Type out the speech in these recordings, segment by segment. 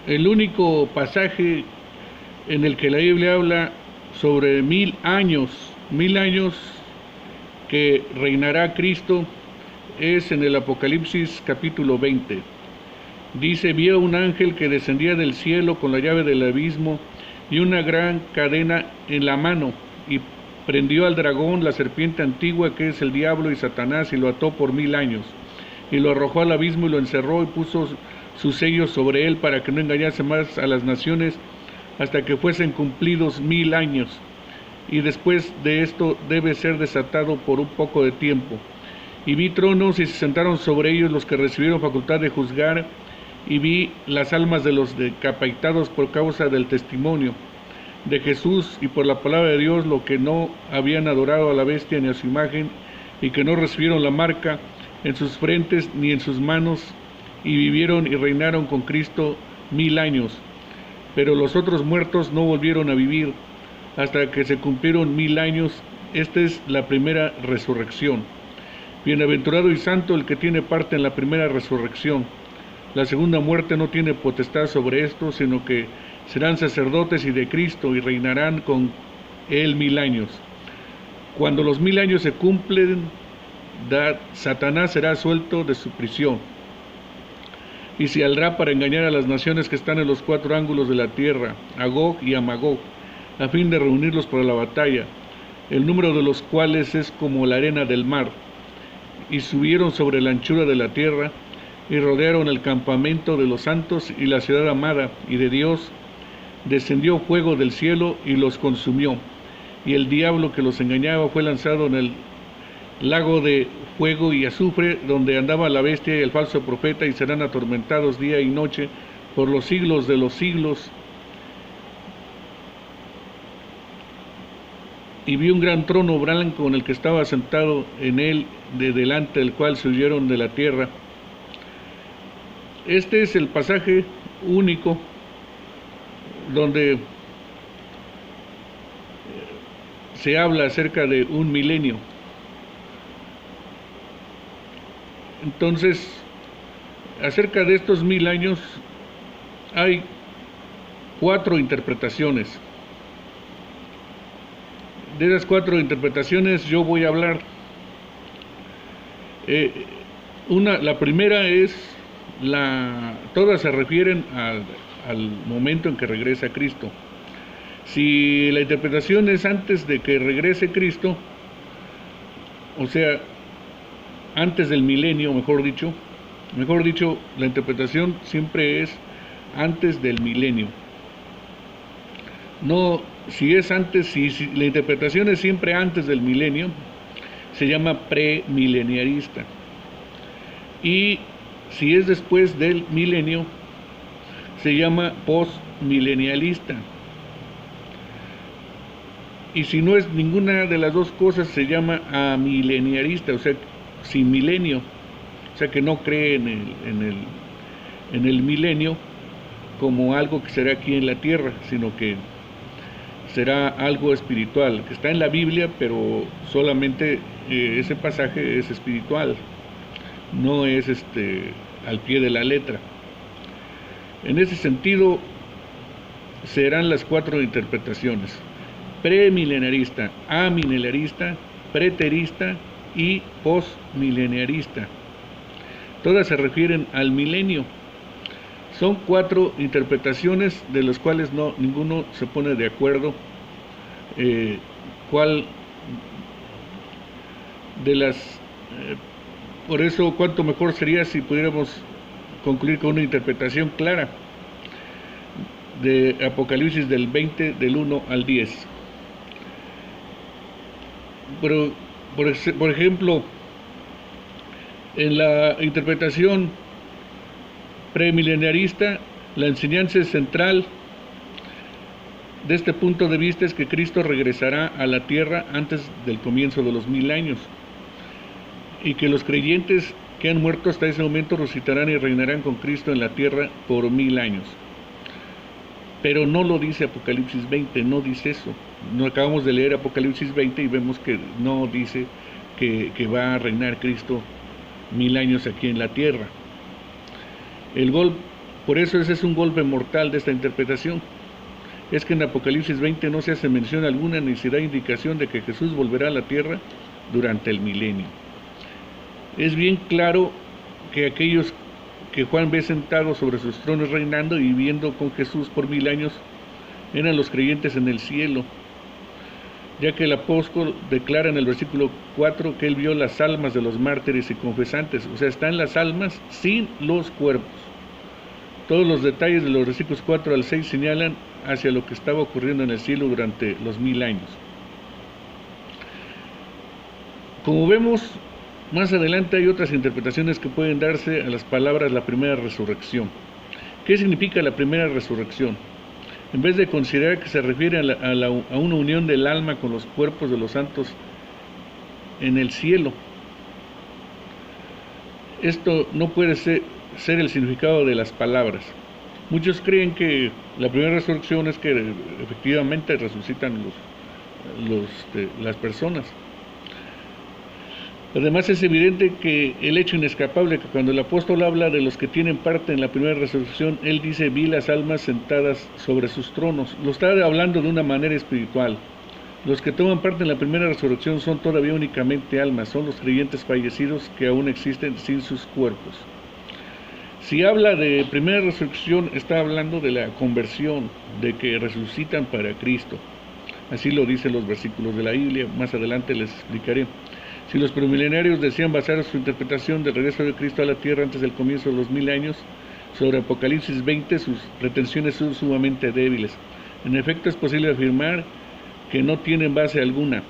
el único pasaje en el que la Biblia habla sobre 1000 años que reinará Cristo es en el Apocalipsis capítulo 20. Dice: vio un ángel que descendía del cielo con la llave del abismo y una gran cadena en la mano, y prendió al dragón, la serpiente antigua, que es el diablo y Satanás, y lo ató por 1000 años, y lo arrojó al abismo y lo encerró y puso sus sellos sobre él para que no engañase más a las naciones hasta que fuesen cumplidos 1000 años. Y después de esto debe ser desatado por un poco de tiempo. Y vi tronos y se sentaron sobre ellos los que recibieron facultad de juzgar, y vi las almas de los decapitados por causa del testimonio de Jesús y por la palabra de Dios, lo que no habían adorado a la bestia ni a su imagen, y que no recibieron la marca en sus frentes ni en sus manos, y vivieron y reinaron con Cristo 1000 años. Pero los otros muertos no volvieron a vivir hasta que se cumplieron 1000 años. Esta es la primera resurrección. Bienaventurado y santo el que tiene parte en la primera resurrección. La segunda muerte no tiene potestad sobre esto, sino que serán sacerdotes y de Cristo, y reinarán con él 1000 años. Cuando los 1000 años se cumplen, Satanás será suelto de su prisión, y se saldrá para engañar a las naciones que están en los 4 ángulos de la tierra, a Gog y a Magog, a fin de reunirlos para la batalla, el número de los cuales es como la arena del mar. Y subieron sobre la anchura de la tierra, y rodearon el campamento de los santos y la ciudad amada, y de Dios descendió fuego del cielo y los consumió. Y el diablo que los engañaba fue lanzado en el lago de fuego y azufre, donde andaba la bestia y el falso profeta, y serán atormentados día y noche por los siglos de los siglos. Y vi un gran trono blanco en el que estaba sentado en él, de delante del cual se huyeron de la tierra. Este es el pasaje único donde se habla acerca de un milenio. Entonces, acerca de estos 1000 años hay 4 interpretaciones. De esas 4 interpretaciones yo voy a hablar. La primera es todas se refieren al momento en que regresa Cristo. Si la interpretación es antes de que regrese Cristo, o sea, antes del milenio, mejor dicho, la interpretación siempre es antes del milenio. No, si la interpretación es siempre antes del milenio, se llama premileniarista. Y si es después del milenio, se llama postmilenialista. Y si no es ninguna de las dos cosas, se llama amileniarista, o sea, sin milenio, o sea, que no cree en el milenio como algo que será aquí en la tierra, sino que será algo espiritual, que está en la Biblia, pero solamente ese pasaje es espiritual, no es al pie de la letra. En ese sentido serán las 4 interpretaciones: premilenarista, amileniarista, preterista y postmileniarista. Todas se refieren al milenio. Son 4 interpretaciones de las cuales ninguno se pone de acuerdo cuál de las por eso cuánto mejor sería si pudiéramos concluir con una interpretación clara de Apocalipsis del 20, del 1 al 10. Pero, por ejemplo, en la interpretación premileniarista, la enseñanza central de este punto de vista es que Cristo regresará a la tierra antes del comienzo de los 1000 años, y que los creyentes que han muerto hasta ese momento resucitarán y reinarán con Cristo en la tierra por 1000 años. Pero no lo dice Apocalipsis 20, no dice eso. No acabamos de leer Apocalipsis 20 y vemos que no dice que va a reinar Cristo 1000 años aquí en la tierra. El gol Por eso ese es un golpe mortal de esta interpretación. Es que en Apocalipsis 20 no se hace mención alguna ni se da indicación de que Jesús volverá a la tierra durante el milenio. Es bien claro que aquellos que Juan ve sentados sobre sus tronos reinando y viviendo con Jesús por 1000 años eran los creyentes en el cielo, ya que el apóstol declara en el versículo 4 que él vio las almas de los mártires y confesantes, o sea, están las almas sin los cuerpos. Todos los detalles de los versículos 4 al 6 señalan hacia lo que estaba ocurriendo en el cielo durante los 1000 años. Como vemos, más adelante hay otras interpretaciones que pueden darse a las palabras la primera resurrección. ¿Qué significa la primera resurrección? En vez de considerar que se refiere a una unión del alma con los cuerpos de los santos en el cielo, esto no puede ser el significado de las palabras. Muchos creen que la primera resurrección es que efectivamente resucitan las personas. Además es evidente que el hecho inescapable que cuando el apóstol habla de los que tienen parte en la primera resurrección, él dice, vi las almas sentadas sobre sus tronos. Lo está hablando de una manera espiritual. Los que toman parte en la primera resurrección son todavía únicamente almas, son los creyentes fallecidos que aún existen sin sus cuerpos. Si habla de primera resurrección, está hablando de la conversión, de que resucitan para Cristo. Así lo dicen los versículos de la Biblia, más adelante les explicaré. Si los premilenarios desean basar su interpretación del regreso de Cristo a la tierra antes del comienzo de los 1000 años sobre Apocalipsis 20, sus pretensiones son sumamente débiles. En efecto, es posible afirmar que no tienen base alguna.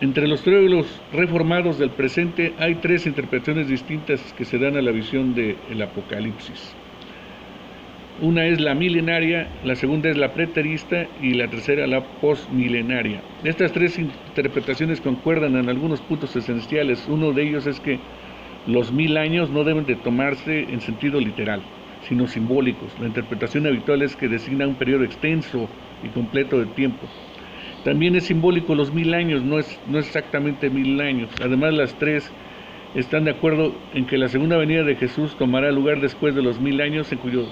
Entre los teólogos reformados del presente hay 3 interpretaciones distintas que se dan a la visión del Apocalipsis. Una es la milenaria, la segunda es la preterista y la tercera la postmilenaria. Estas 3 interpretaciones concuerdan en algunos puntos esenciales. Uno de ellos es que los 1000 años no deben de tomarse en sentido literal, sino simbólicos. La interpretación habitual es que designa un periodo extenso y completo de tiempo. También es simbólico los 1000 años, no es exactamente 1000 años. Además, las 3 están de acuerdo en que la segunda venida de Jesús tomará lugar después de los 1000 años, en cuyo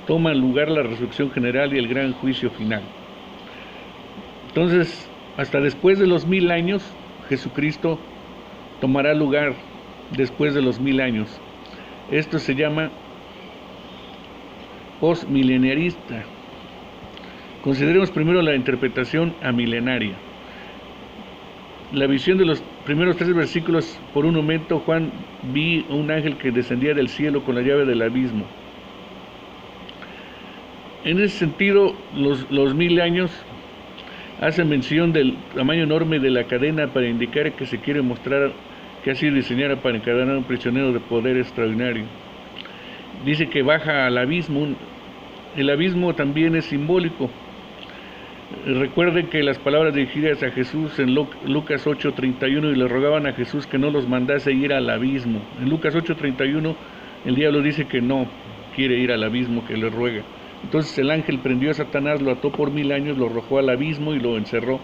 toma lugar la resurrección general y el gran juicio final. Entonces, hasta después de los 1000 años, Jesucristo tomará lugar después de los 1000 años. Esto se llama postmilenarista. Consideremos primero la interpretación amilenaria. La visión de los primeros 3 versículos, por un momento Juan vi un ángel que descendía del cielo con la llave del abismo. En ese sentido, los 1000 años hacen mención del tamaño enorme de la cadena para indicar que se quiere mostrar que ha sido diseñada para encadenar a un prisionero de poder extraordinario. Dice que baja al abismo. El abismo también es simbólico. Recuerden que las palabras dirigidas a Jesús en Lucas 8:31 y le rogaban a Jesús que no los mandase ir al abismo. En Lucas 8:31 el diablo dice que no quiere ir al abismo, que le ruega. Entonces el ángel prendió a Satanás, lo ató por 1000 años, lo arrojó al abismo y lo encerró,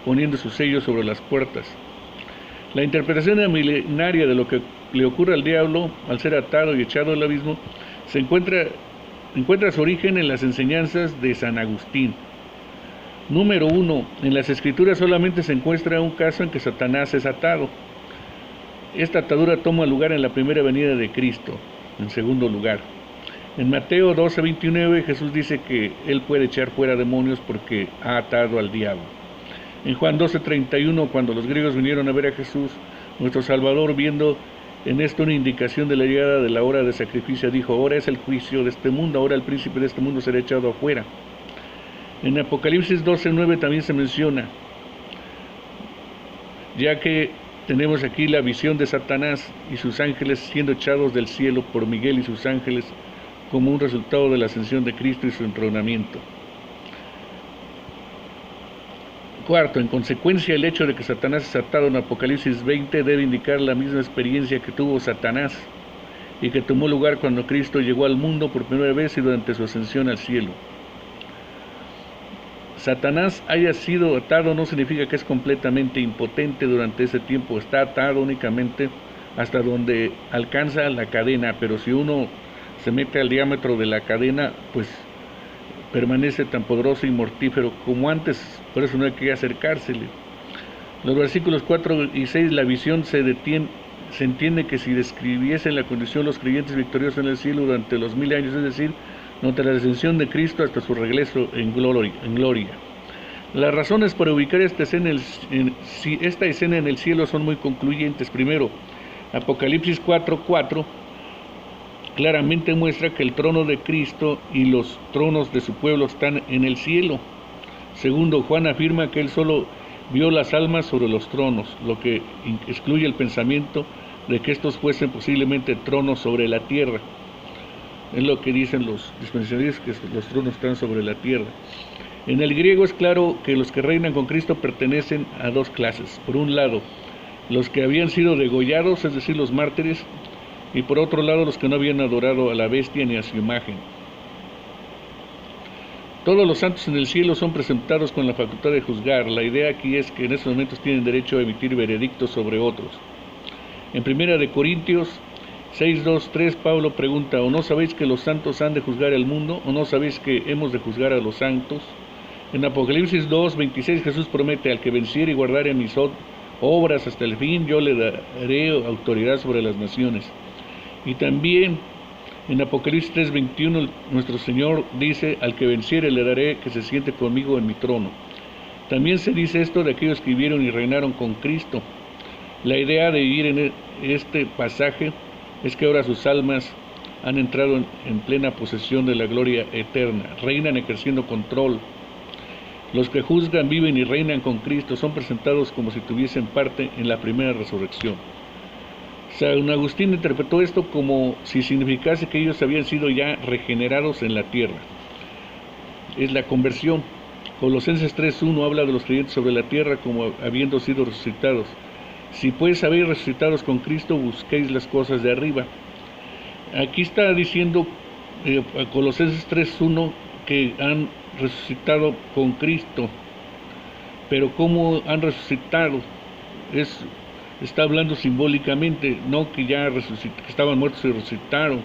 poniendo su sello sobre las puertas. La interpretación milenaria de lo que le ocurre al diablo al ser atado y echado al abismo encuentra su origen en las enseñanzas de San Agustín. Número 1. En las Escrituras solamente se encuentra un caso en que Satanás es atado. Esta atadura toma lugar en la primera venida de Cristo. En segundo lugar, en Mateo 12:29 Jesús dice que Él puede echar fuera demonios porque ha atado al diablo. En Juan 12:31, cuando los griegos vinieron a ver a Jesús, nuestro Salvador, viendo en esto una indicación de la llegada de la hora de sacrificio, dijo, ahora es el juicio de este mundo, ahora el príncipe de este mundo será echado afuera. En Apocalipsis 12:9 también se menciona, ya que tenemos aquí la visión de Satanás y sus ángeles siendo echados del cielo por Miguel y sus ángeles como un resultado de la ascensión de Cristo y su entronamiento. Cuarto, en consecuencia, el hecho de que Satanás es atado en Apocalipsis 20 debe indicar la misma experiencia que tuvo Satanás y que tomó lugar cuando Cristo llegó al mundo por primera vez y durante su ascensión al cielo. Satanás haya sido atado no significa que es completamente impotente durante ese tiempo, está atado únicamente hasta donde alcanza la cadena, pero si uno se mete al diámetro de la cadena, pues permanece tan poderoso y mortífero como antes, por eso no hay que acercársele. Los versículos 4 y 6, la visión se entiende que si describiesen la condición de los creyentes victoriosos en el cielo durante los 1000 años, es decir, durante la descensión de Cristo hasta su regreso en gloria. Las razones para ubicar esta escena en el cielo son muy concluyentes. Primero, Apocalipsis 4:4 claramente muestra que el trono de Cristo y los tronos de su pueblo están en el cielo. Segundo, Juan afirma que él solo vio las almas sobre los tronos, lo que excluye el pensamiento de que estos fuesen posiblemente tronos sobre la tierra. Es lo que dicen los dispensacionalistas, que los tronos están sobre la tierra. En el griego es claro que los que reinan con Cristo pertenecen a dos clases. Por un lado, los que habían sido degollados, es decir, los mártires, y por otro lado, los que no habían adorado a la bestia ni a su imagen. Todos los santos en el cielo son presentados con la facultad de juzgar. La idea aquí es que en estos momentos tienen derecho a emitir veredictos sobre otros. En 1 Corintios 6:2-3, Pablo pregunta: ¿o no sabéis que los santos han de juzgar el mundo? ¿O no sabéis que hemos de juzgar a los santos? En Apocalipsis 2:26, Jesús promete: al que venciere y guardare mis obras hasta el fin, yo le daré autoridad sobre las naciones. Y también en Apocalipsis 3:21, nuestro Señor dice: al que venciere le daré que se siente conmigo en mi trono. También se dice esto de aquellos que vivieron y reinaron con Cristo. La idea de vivir en este pasaje es que ahora sus almas han entrado en plena posesión de la gloria eterna, reinan ejerciendo control. Los que juzgan, viven y reinan con Cristo son presentados como si tuviesen parte en la primera resurrección. San Agustín interpretó esto como si significase que ellos habían sido ya regenerados en la tierra. Es la conversión. Colosenses 3:1 habla de los creyentes sobre la tierra como habiendo sido resucitados. Si pues habéis resucitados con Cristo, busquéis las cosas de arriba. Aquí está diciendo Colosenses 3:1 que han resucitado con Cristo. Pero ¿cómo han resucitado? Está hablando simbólicamente, no que ya que estaban muertos y resucitaron,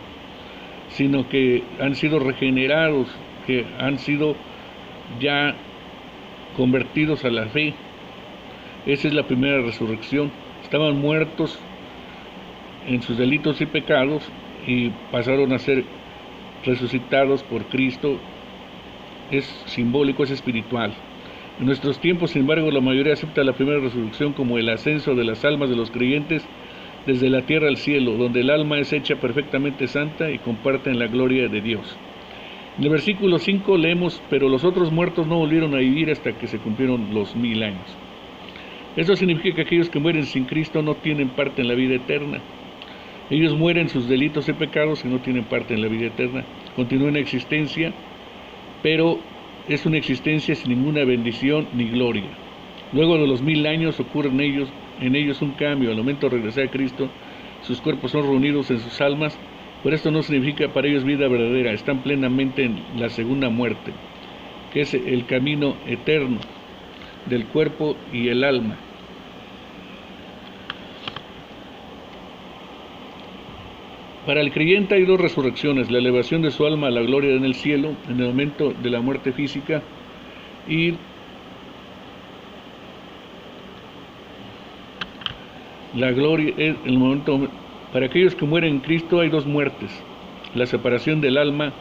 sino que han sido regenerados, que han sido ya convertidos a la fe. Esa es la primera resurrección. Estaban muertos en sus delitos y pecados y pasaron a ser resucitados por Cristo. Es simbólico, es espiritual. En nuestros tiempos, sin embargo, la mayoría acepta la primera resurrección como el ascenso de las almas de los creyentes desde la tierra al cielo, donde el alma es hecha perfectamente santa y comparte en la gloria de Dios. En el versículo 5 leemos: pero los otros muertos no volvieron a vivir hasta que se cumplieron los 1000 años. Esto significa que aquellos que mueren sin Cristo no tienen parte en la vida eterna. Ellos mueren sus delitos y pecados y no tienen parte en la vida eterna. Continúan en existencia, pero es una existencia sin ninguna bendición ni gloria. Luego de los 1000 años ocurre en ellos un cambio. Al momento de regresar a Cristo, sus cuerpos son reunidos en sus almas, pero esto no significa para ellos vida verdadera. Están plenamente en la segunda muerte, que es el camino eterno del cuerpo y el alma. Para el creyente hay dos resurrecciones: la elevación de su alma a la gloria en el cielo en el momento de la muerte física, y la gloria en el momento. Para aquellos que mueren en Cristo hay dos muertes: la separación del alma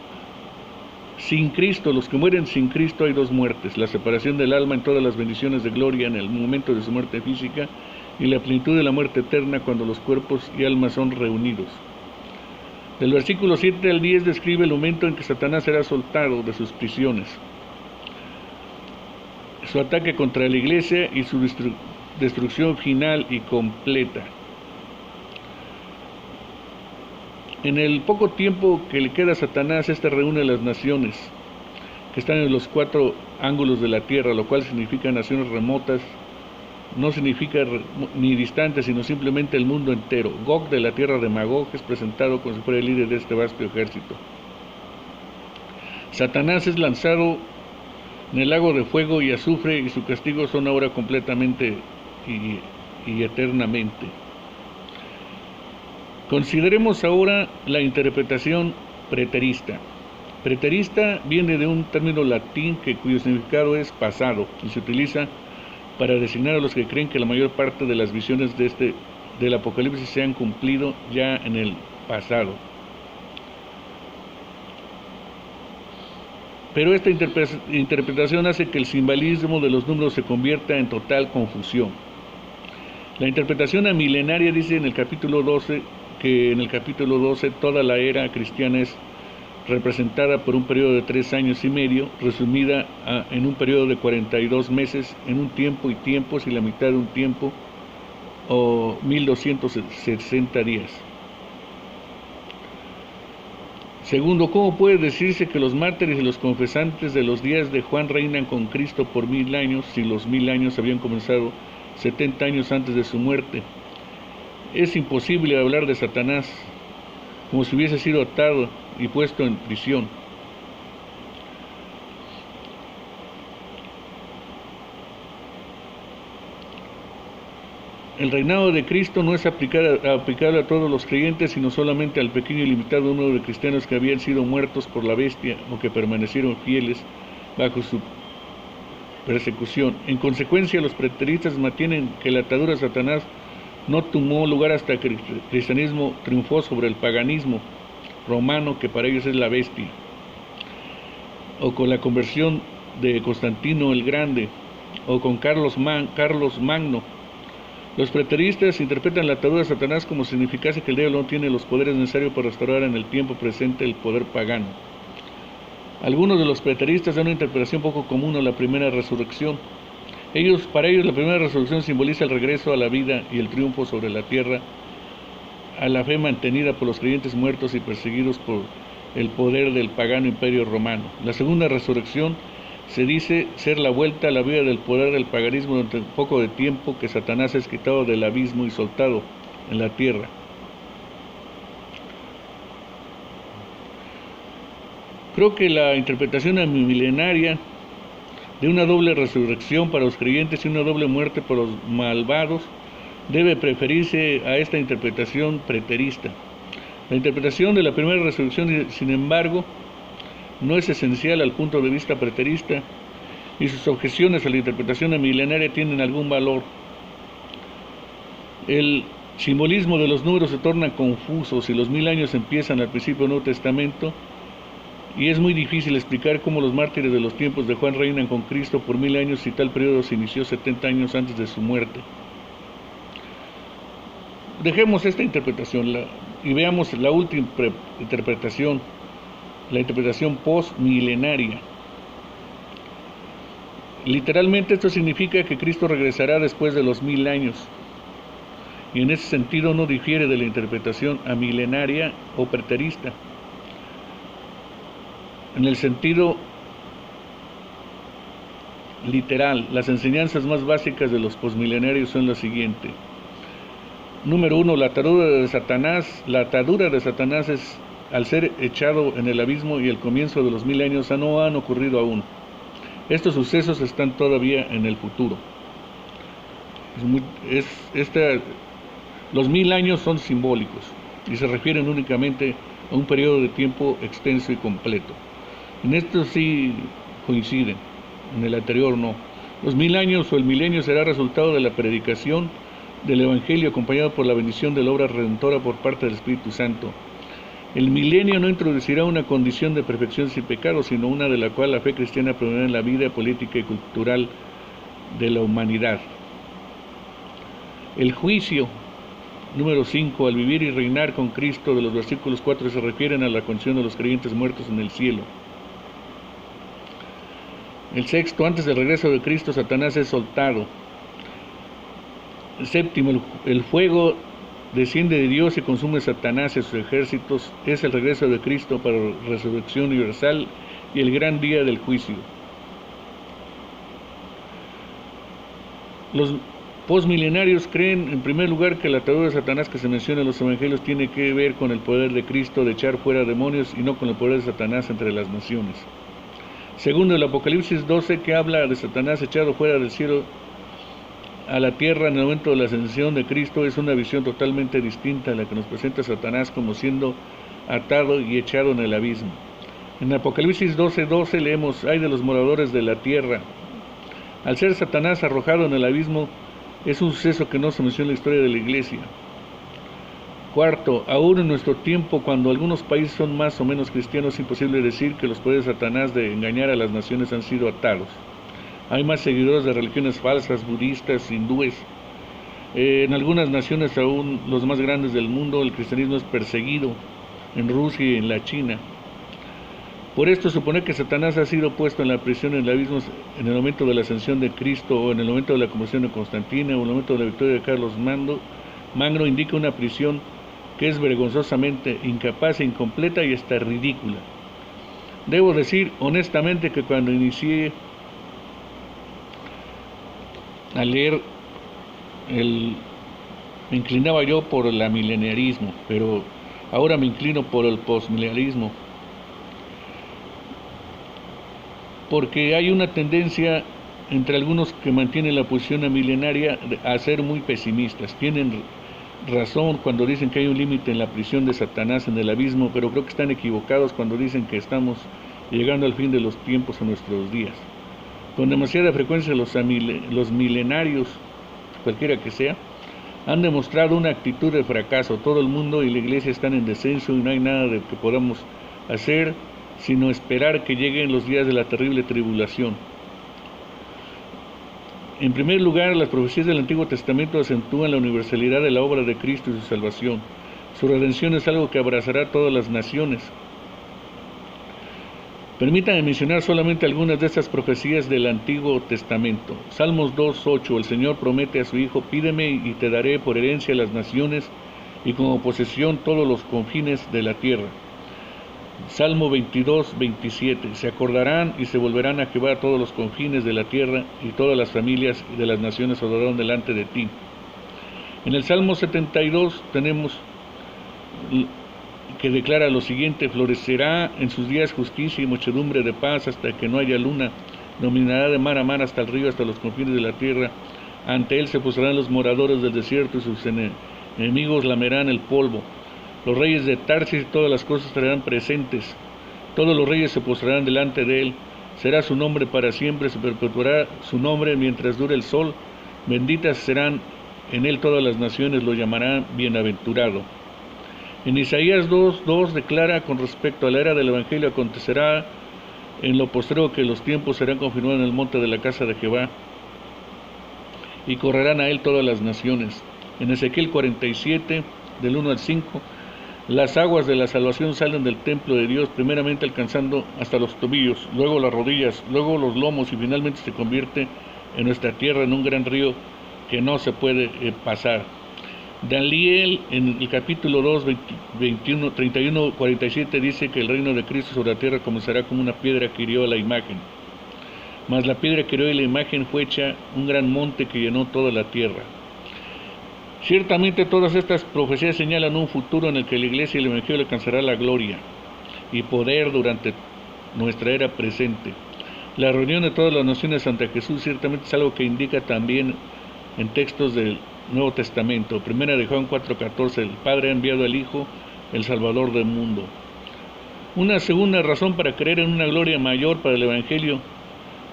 sin Cristo. Los que mueren sin Cristo hay dos muertes: la separación del alma en todas las bendiciones de gloria en el momento de su muerte física, y la plenitud de la muerte eterna cuando los cuerpos y almas son reunidos. Del versículo 7 al 10 describe el momento en que Satanás será soltado de sus prisiones, su ataque contra la iglesia y su destrucción final y completa. En el poco tiempo que le queda a Satanás, reúne a las naciones que están en los 4 ángulos de la tierra, lo cual significa naciones remotas. No significa ni distante, sino simplemente el mundo entero. Gog, de la tierra de Magog, es presentado como si fuera el líder de este vasto ejército. Satanás es lanzado en el lago de fuego y azufre, y su castigo son ahora completamente y eternamente. Consideremos ahora la interpretación preterista. Preterista viene de un término latín cuyo significado es pasado y se utiliza para designar a los que creen que la mayor parte de las visiones del Apocalipsis se han cumplido ya en el pasado. Pero esta interpretación hace que el simbolismo de los números se convierta en total confusión. La interpretación amilenaria dice en el capítulo 12 que en el capítulo 12 toda la era cristiana es representada por un periodo de 3 años y medio, resumida en un periodo de 42 meses, en un tiempo y tiempos y la mitad de un tiempo, o 1260 días. Segundo, ¿cómo puede decirse que los mártires y los confesantes de los días de Juan reinan con Cristo por 1000 años si los 1000 años habían comenzado 70 años antes de su muerte? Es imposible hablar de Satanás como si hubiese sido atado y puesto en prisión. El reinado de Cristo no es aplicable a todos los creyentes, sino solamente al pequeño y limitado número de cristianos que habían sido muertos por la bestia o que permanecieron fieles bajo su persecución. En consecuencia, los preteristas mantienen que la atadura a Satanás no tomó lugar hasta que el cristianismo triunfó sobre el paganismo romano, que para ellos es la bestia, o con la conversión de Constantino el Grande, o con Carlos Magno. Los preteristas interpretan la atadura a Satanás como si significase que el diablo no tiene los poderes necesarios para restaurar en el tiempo presente el poder pagano. Algunos de los preteristas dan una interpretación poco común a la primera resurrección. Para ellos la primera resurrección simboliza el regreso a la vida y el triunfo sobre la tierra, a la fe mantenida por los creyentes muertos y perseguidos por el poder del pagano imperio romano. La segunda resurrección se dice ser la vuelta a la vida del poder del paganismo durante un poco de tiempo que Satanás es quitado del abismo y soltado en la tierra. Creo que la interpretación milenaria de una doble resurrección para los creyentes y una doble muerte para los malvados debe preferirse a esta interpretación preterista. La interpretación de la primera resurrección, sin embargo, no es esencial al punto de vista preterista y sus objeciones a la interpretación milenaria tienen algún valor. El simbolismo de los números se torna confuso si los 1000 años empiezan al principio del Nuevo Testamento, y es muy difícil explicar cómo los mártires de los tiempos de Juan reinan con Cristo por 1000 años si tal periodo se inició 70 años antes de su muerte. Dejemos esta interpretación y veamos la última interpretación, la interpretación post-milenaria. Literalmente esto significa que Cristo regresará después de los 1000 años, y en ese sentido no difiere de la interpretación amilenaria o preterista. En el sentido literal, las enseñanzas más básicas de los posmilenarios son las siguientes. Número 1, la atadura de Satanás. La atadura de Satanás es al ser echado en el abismo y el comienzo de los 1000 años no han ocurrido aún. Estos sucesos están todavía en el futuro. Los 1000 años son simbólicos y se refieren únicamente a un periodo de tiempo extenso y completo. En esto sí coinciden, en el anterior no. Los 1000 años o el milenio será resultado de la predicación del Evangelio acompañado por la bendición de la obra redentora por parte del Espíritu Santo. El milenio no introducirá una condición de perfección sin pecado, sino una de la cual la fe cristiana promoverá en la vida política y cultural de la humanidad. El juicio, número 5, al vivir y reinar con Cristo, de los versículos 4 se refieren a la condición de los creyentes muertos en el cielo. El sexto, antes del regreso de Cristo, Satanás es soltado. El séptimo, el fuego desciende de Dios y consume a Satanás y a sus ejércitos. Es el regreso de Cristo para la resurrección universal y el gran día del juicio. Los postmilenarios creen, en primer lugar, que la atadura de Satanás que se menciona en los evangelios tiene que ver con el poder de Cristo de echar fuera demonios y no con el poder de Satanás entre las naciones. Segundo, el Apocalipsis 12, que habla de Satanás echado fuera del cielo a la tierra en el momento de la ascensión de Cristo, es una visión totalmente distinta a la que nos presenta Satanás como siendo atado y echado en el abismo. En Apocalipsis 12:12 leemos: ay de los moradores de la tierra. Al ser Satanás arrojado en el abismo, es un suceso que no se menciona en la historia de la Iglesia. Cuarto, aún en nuestro tiempo, cuando algunos países son más o menos cristianos, es imposible decir que los poderes de Satanás de engañar a las naciones han sido atados. Hay más seguidores de religiones falsas, budistas, hindúes. En algunas naciones, aún los más grandes del mundo, el cristianismo es perseguido, en Rusia y en la China. Por esto, suponer que Satanás ha sido puesto en la prisión en el abismo en el momento de la ascensión de Cristo, o en el momento de la conversión de Constantino, o en el momento de la victoria de Carlos Magno, indica una prisión que es vergonzosamente incapaz e incompleta y hasta ridícula. Debo decir honestamente que cuando inicié a leer, me inclinaba yo por el amileniarismo, pero ahora me inclino por el postmilenialismo, porque hay una tendencia entre algunos que mantienen la posición amilenaria a ser muy pesimistas. Tienen razón cuando dicen que hay un límite en la prisión de Satanás en el abismo, pero creo que están equivocados cuando dicen que estamos llegando al fin de los tiempos en nuestros días. Con demasiada frecuencia los milenarios, cualquiera que sea, han demostrado una actitud de fracaso. Todo el mundo y la Iglesia están en descenso y no hay nada de que podamos hacer sino esperar que lleguen los días de la terrible tribulación. En primer lugar, las profecías del Antiguo Testamento acentúan la universalidad de la obra de Cristo y su salvación. Su redención es algo que abrazará a todas las naciones. Permítanme mencionar solamente algunas de estas profecías del Antiguo Testamento. Salmos 2:8, el Señor promete a su Hijo: pídeme y te daré por herencia las naciones y como posesión todos los confines de la tierra. Salmo 22:27, se acordarán y se volverán a Jehová todos los confines de la tierra, y todas las familias de las naciones adorarán delante de ti. En el Salmo 72 tenemos que declara lo siguiente: florecerá en sus días justicia y muchedumbre de paz hasta que no haya luna, dominará de mar a mar hasta el río, hasta los confines de la tierra. Ante él se postrarán los moradores del desierto y sus enemigos lamerán el polvo. Los reyes de Tarsis y todas las cosas estarán presentes. Todos los reyes se postrarán delante de él. Será su nombre para siempre, se perpetuará su nombre mientras dure el sol. Benditas serán en él todas las naciones, lo llamarán bienaventurado. En Isaías 2:2 declara con respecto a la era del Evangelio: acontecerá en lo postrero que los tiempos serán confirmados en el monte de la casa de Jehová, y correrán a él todas las naciones. En Ezequiel 47, del 1 al 5, las aguas de la salvación salen del templo de Dios, primeramente alcanzando hasta los tobillos, luego las rodillas, luego los lomos, y finalmente se convierte en nuestra tierra en un gran río que no se puede pasar. Daniel, en el capítulo 2, 31, 47, dice que el reino de Cristo sobre la tierra comenzará como una piedra que hirió a la imagen. Mas la piedra que hirió a la imagen fue hecha un gran monte que llenó toda la tierra. Ciertamente todas estas profecías señalan un futuro en el que la Iglesia y el Evangelio alcanzará la gloria y poder durante nuestra era presente. La reunión de todas las naciones ante Jesús ciertamente es algo que indica también en textos del Nuevo Testamento. Primera de Juan 4:14, el Padre ha enviado al Hijo, el Salvador del mundo. Una segunda razón para creer en una gloria mayor para el Evangelio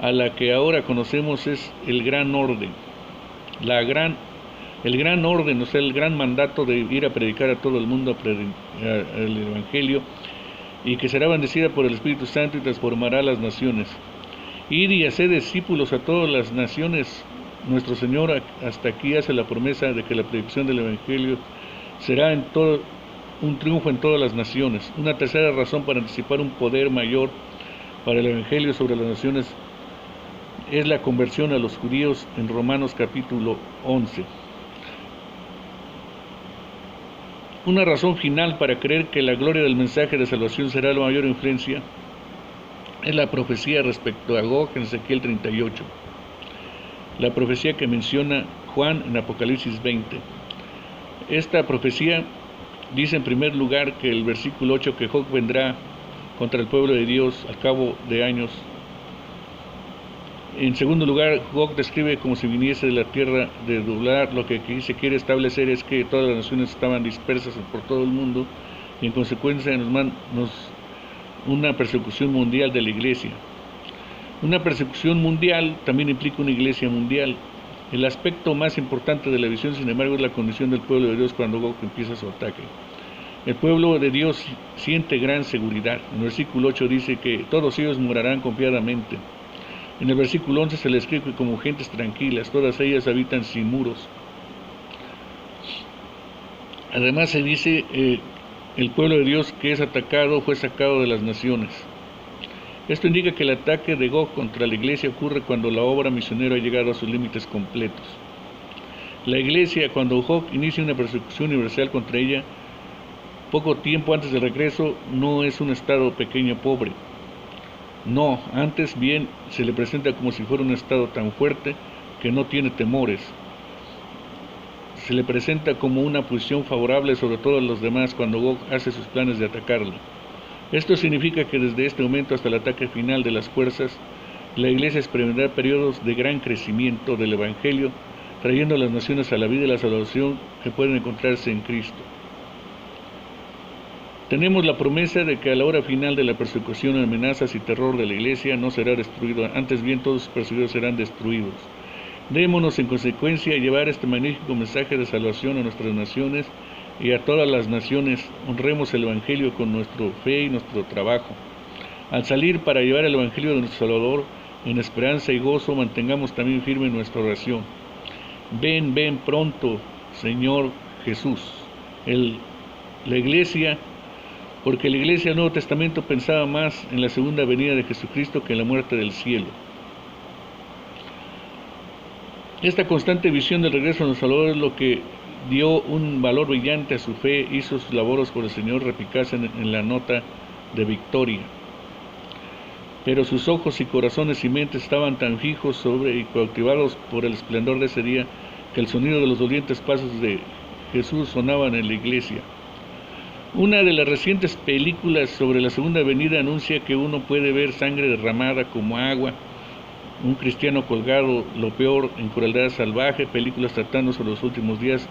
a la que ahora conocemos es el gran orden. El gran orden, o sea, el gran mandato de ir a predicar a todo el mundo el Evangelio, y que será bendecida por el Espíritu Santo y transformará a las naciones. Ir y hacer discípulos a todas las naciones. Nuestro Señor hasta aquí hace la promesa de que la predicación del Evangelio será un triunfo en todas las naciones. Una tercera razón para anticipar un poder mayor para el Evangelio sobre las naciones es la conversión a los judíos en Romanos capítulo 11. Una razón final para creer que la gloria del mensaje de salvación será la mayor influencia es la profecía respecto a Gog en Ezequiel 38. La profecía que menciona Juan en Apocalipsis 20. Esta profecía dice en primer lugar que el versículo 8 que Gog vendrá contra el pueblo de Dios al cabo de años. En segundo lugar, Gog describe como si viniese de la tierra de Dular. Lo que aquí se quiere establecer es que todas las naciones estaban dispersas por todo el mundo y en consecuencia una persecución mundial de la iglesia. Una persecución mundial también implica una iglesia mundial. El aspecto más importante de la visión, sin embargo, es la condición del pueblo de Dios cuando Gog empieza su ataque. El pueblo de Dios siente gran seguridad. En el versículo 8 dice que todos ellos morarán confiadamente. En el versículo 11 se les escribe como gentes tranquilas, todas ellas habitan sin muros. Además se dice, el pueblo de Dios que es atacado fue sacado de las naciones. Esto indica que el ataque de Gog contra la iglesia ocurre cuando la obra misionera ha llegado a sus límites completos. La iglesia, cuando Gog inicia una persecución universal contra ella, poco tiempo antes del regreso, no es un estado pequeño pobre. No, antes bien se le presenta como si fuera un estado tan fuerte que no tiene temores. Se le presenta como una posición favorable sobre todos los demás cuando Gog hace sus planes de atacarlo. Esto significa que desde este momento hasta el ataque final de las fuerzas, la iglesia experimentará periodos de gran crecimiento del Evangelio, trayendo a las naciones a la vida y la salvación que pueden encontrarse en Cristo. Tenemos la promesa de que a la hora final de la persecución, amenazas y terror de la iglesia no será destruido, antes bien todos sus perseguidores serán destruidos. Démonos en consecuencia a llevar este magnífico mensaje de salvación a nuestras naciones y a todas las naciones. Honremos el Evangelio con nuestra fe y nuestro trabajo. Al salir para llevar el Evangelio de nuestro Salvador, en esperanza y gozo, mantengamos también firme nuestra oración. Ven, ven pronto, Señor Jesús. Porque la iglesia del Nuevo Testamento pensaba más en la segunda venida de Jesucristo que en la muerte del cielo. Esta constante visión del regreso de nuestro Salvador es lo que dio un valor brillante a su fe, hizo sus labores por el Señor repicarse en la nota de victoria. Pero sus ojos y corazones y mentes estaban tan fijos y cautivados por el esplendor de ese día que el sonido de los dolientes pasos de Jesús sonaban en la iglesia. Una de las recientes películas sobre la segunda venida anuncia que uno puede ver sangre derramada como agua, un cristiano colgado, lo peor, en crueldad salvaje, películas tratando sobre los últimos días,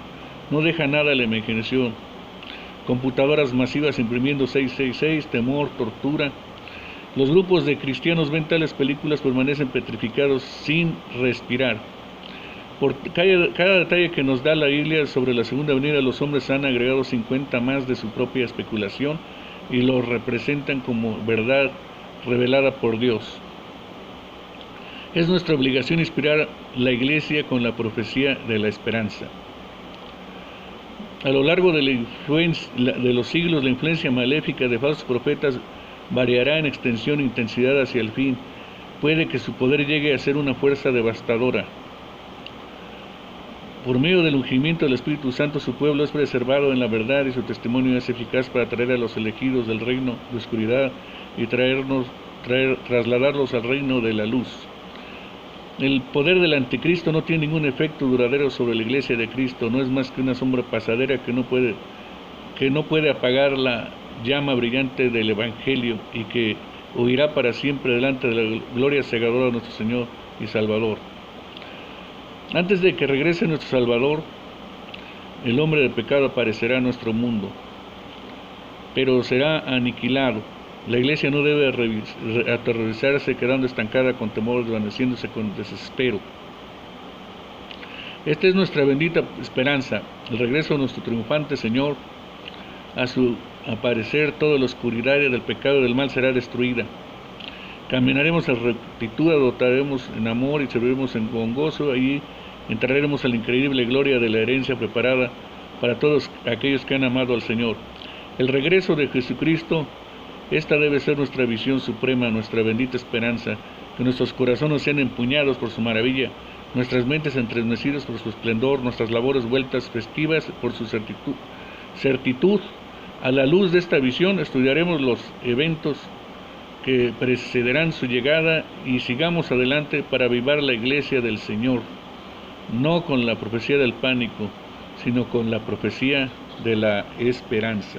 no deja nada a la imaginación. Computadoras masivas imprimiendo 666, temor, tortura. Los grupos de cristianos ven tales películas, permanecen petrificados sin respirar. Por cada detalle que nos da la Biblia sobre la segunda venida, los hombres han agregado 50 más de su propia especulación y lo representan como verdad revelada por Dios. Es nuestra obligación inspirar la iglesia con la profecía de la esperanza. A lo largo de los siglos, la influencia maléfica de falsos profetas variará en extensión e intensidad hacia el fin. Puede que su poder llegue a ser una fuerza devastadora. Por medio del ungimiento del Espíritu Santo, su pueblo es preservado en la verdad y su testimonio es eficaz para traer a los elegidos del reino de oscuridad y trasladarlos al reino de la luz. El poder del anticristo no tiene ningún efecto duradero sobre la iglesia de Cristo, no es más que una sombra pasadera que no puede apagar la llama brillante del Evangelio y que huirá para siempre delante de la gloria cegadora de nuestro Señor y Salvador. Antes de que regrese nuestro Salvador, el hombre de pecado aparecerá en nuestro mundo, pero será aniquilado. La iglesia no debe aterrorizarse quedando estancada con temor, desvaneciéndose con desespero. Esta es nuestra bendita esperanza, el regreso de nuestro triunfante Señor. A su aparecer toda la oscuridad del pecado y del mal será destruida. Caminaremos en rectitud, adoptaremos en amor y serviremos con gozo. Allí entraremos a la increíble gloria de la herencia preparada para todos aquellos que han amado al Señor. El regreso de Jesucristo, esta debe ser nuestra visión suprema, nuestra bendita esperanza, que nuestros corazones sean empuñados por su maravilla, nuestras mentes entristecidas por su esplendor, nuestras labores vueltas festivas por su certitud. A la luz de esta visión estudiaremos los eventos que precederán su llegada y sigamos adelante para avivar la iglesia del Señor, no con la profecía del pánico, sino con la profecía de la esperanza.